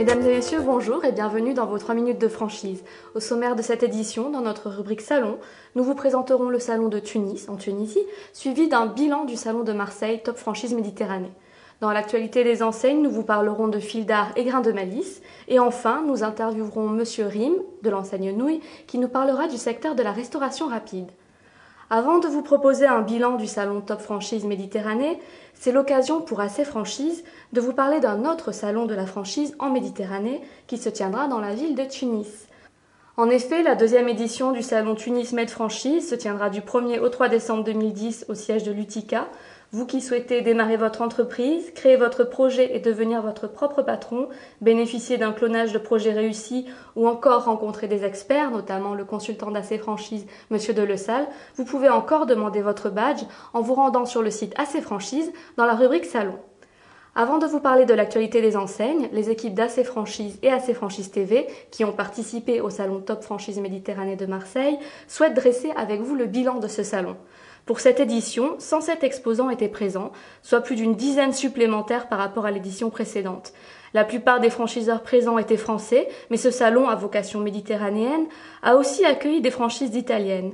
Mesdames et messieurs, bonjour et bienvenue dans vos 3 minutes de franchise. Au sommaire de cette édition, dans notre rubrique Salon, nous vous présenterons le Salon de Tunis, en Tunisie, suivi d'un bilan du Salon de Marseille, Top Franchise Méditerranée. Dans l'actualité des enseignes, nous vous parlerons de fil d'art et grains de malice. Et enfin, nous interviewerons Monsieur Rim, de l'enseigne Nouilles, qui nous parlera du secteur de la restauration rapide. Avant de vous proposer un bilan du salon Top Franchise Méditerranée, c'est l'occasion pour AC Franchise de vous parler d'un autre salon de la franchise en Méditerranée qui se tiendra dans la ville de Tunis. En effet, la deuxième édition du salon Tunis Med Franchise se tiendra du 1er au 3 décembre 2010 au siège de l'UTICA. Vous qui souhaitez démarrer votre entreprise, créer votre projet et devenir votre propre patron, bénéficier d'un clonage de projet réussi ou encore rencontrer des experts, notamment le consultant d'AC Franchise, Monsieur Delesalle, vous pouvez encore demander votre badge en vous rendant sur le site AC Franchise dans la rubrique Salon. Avant de vous parler de l'actualité des enseignes, les équipes d'AC Franchise et AC Franchise TV, qui ont participé au salon Top Franchise Méditerranée de Marseille, souhaitent dresser avec vous le bilan de ce salon. Pour cette édition, 107 exposants étaient présents, soit plus d'une dizaine supplémentaires par rapport à l'édition précédente. La plupart des franchiseurs présents étaient français, mais ce salon à vocation méditerranéenne a aussi accueilli des franchises italiennes.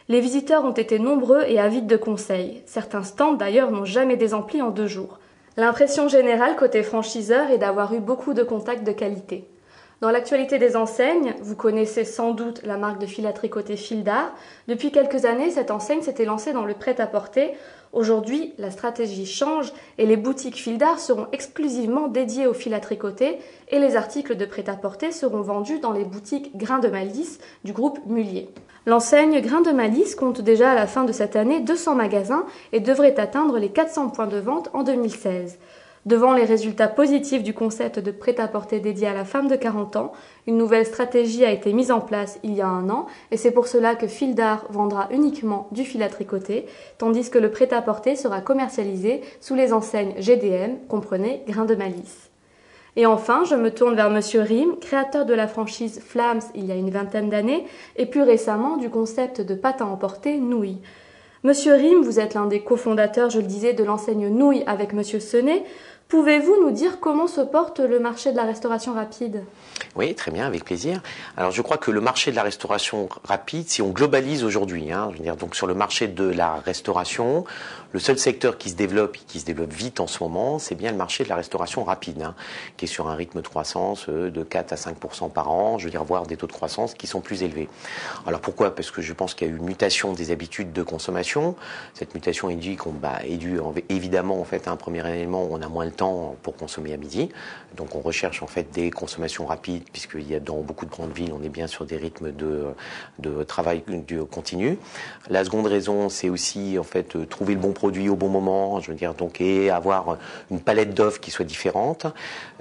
Les visiteurs ont été nombreux et avides de conseils. Certains stands d'ailleurs n'ont jamais désempli en 2 jours. L'impression générale côté franchiseur est d'avoir eu beaucoup de contacts de qualité. Dans l'actualité des enseignes, vous connaissez sans doute la marque de fil à tricoter Fil d'Art. Depuis quelques années, cette enseigne s'était lancée dans le prêt-à-porter. Aujourd'hui, la stratégie change et les boutiques Fil d'Art seront exclusivement dédiées au fil à tricoter et les articles de prêt-à-porter seront vendus dans les boutiques Grains de Malice du groupe Mullier. L'enseigne Grains de Malice compte déjà à la fin de cette année 200 magasins et devrait atteindre les 400 points de vente en 2016. Devant les résultats positifs du concept de prêt-à-porter dédié à la femme de 40 ans, une nouvelle stratégie a été mise en place il y a 1 an et c'est pour cela que Fil d'Art vendra uniquement du fil à tricoter, tandis que le prêt-à-porter sera commercialisé sous les enseignes GDM, comprenez Grains de Malice. Et enfin, je me tourne vers Monsieur Rim, créateur de la franchise Flams il y a une vingtaine d'années et plus récemment du concept de pâte à emporter Nouilles. Monsieur Rim, vous êtes l'un des cofondateurs, je le disais, de l'enseigne Nouilles avec Monsieur Senet. Pouvez-vous nous dire comment se porte le marché de la restauration rapide ? Oui, très bien, avec plaisir. Alors, je crois que le marché de la restauration rapide, si on globalise aujourd'hui, je veux dire, donc sur le marché de la restauration, le seul secteur qui se développe et qui se développe vite en ce moment, c'est bien le marché de la restauration rapide, qui est sur un rythme de croissance de 4 à 5% par an, je veux dire, voire des taux de croissance qui sont plus élevés. Alors, pourquoi ? Parce que je pense qu'il y a eu une mutation des habitudes de consommation. Cette mutation est due évidemment, en fait, un premier élément, on a moins le temps pour consommer à midi. Donc, on recherche, en fait, des consommations rapides, puisqu'il y a dans beaucoup de grandes villes, on est bien sur des rythmes de travail continu. La seconde raison, c'est aussi, en fait, trouver le bon produit au bon moment, je veux dire, donc, et avoir une palette d'offres qui soit différente.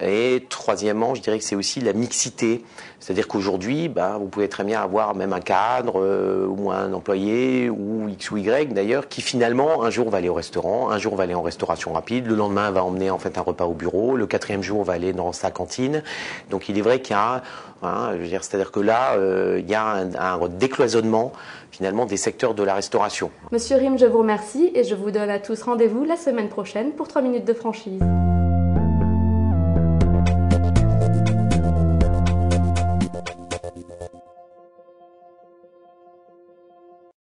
Et troisièmement, je dirais que c'est aussi la mixité. C'est-à-dire qu'aujourd'hui, vous pouvez très bien avoir même un cadre ou un employé ou X ou Y d'ailleurs qui finalement un jour va aller au restaurant, un jour va aller en restauration rapide, le lendemain va emmener en fait un repas au bureau, le 4e jour va aller dans sa cantine. Donc il est vrai qu'il y a je veux dire, c'est-à-dire que là, il y a un décloisonnement finalement des secteurs de la restauration. Monsieur Rim, je vous remercie et je vous donne à tous rendez-vous la semaine prochaine pour 3 minutes de franchise.